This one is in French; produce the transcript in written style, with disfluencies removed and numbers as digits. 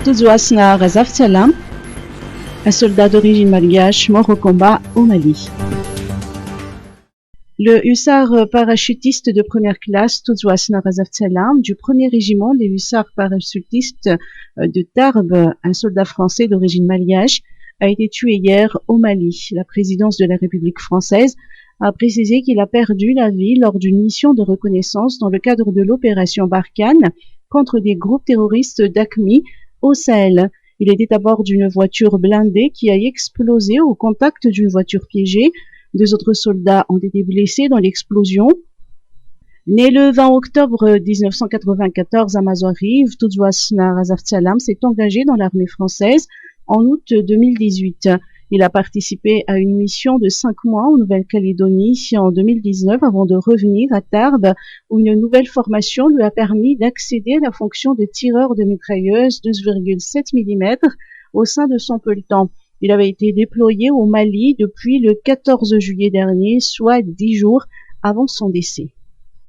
Tudzuasna Razaf Salam, un soldat d'origine malgache mort au combat au Mali. Le hussard parachutiste de première classe Tudzuasna Razaf Salam du premier régiment des hussards parachutistes de Tarbes, un soldat français d'origine malgache, a été tué hier au Mali. La présidence de la République française a précisé qu'il a perdu la vie lors d'une mission de reconnaissance dans le cadre de l'opération Barkhane contre des groupes terroristes d'AQMI au Sahel. Il était à bord d'une voiture blindée qui a explosé au contact d'une voiture piégée. 2 autres soldats ont été blessés dans l'explosion. Né le 20 octobre 1994 à Mazouarive, Tudzuasna Razaf Salam s'est engagé dans l'armée française en août 2018. Il a participé à une mission de 5 mois en Nouvelle-Calédonie en 2019 avant de revenir à Tarbes où une nouvelle formation lui a permis d'accéder à la fonction de tireur de mitrailleuse 12,7 mm au sein de son peloton. Il avait été déployé au Mali depuis le 14 juillet dernier, soit 10 jours avant son décès.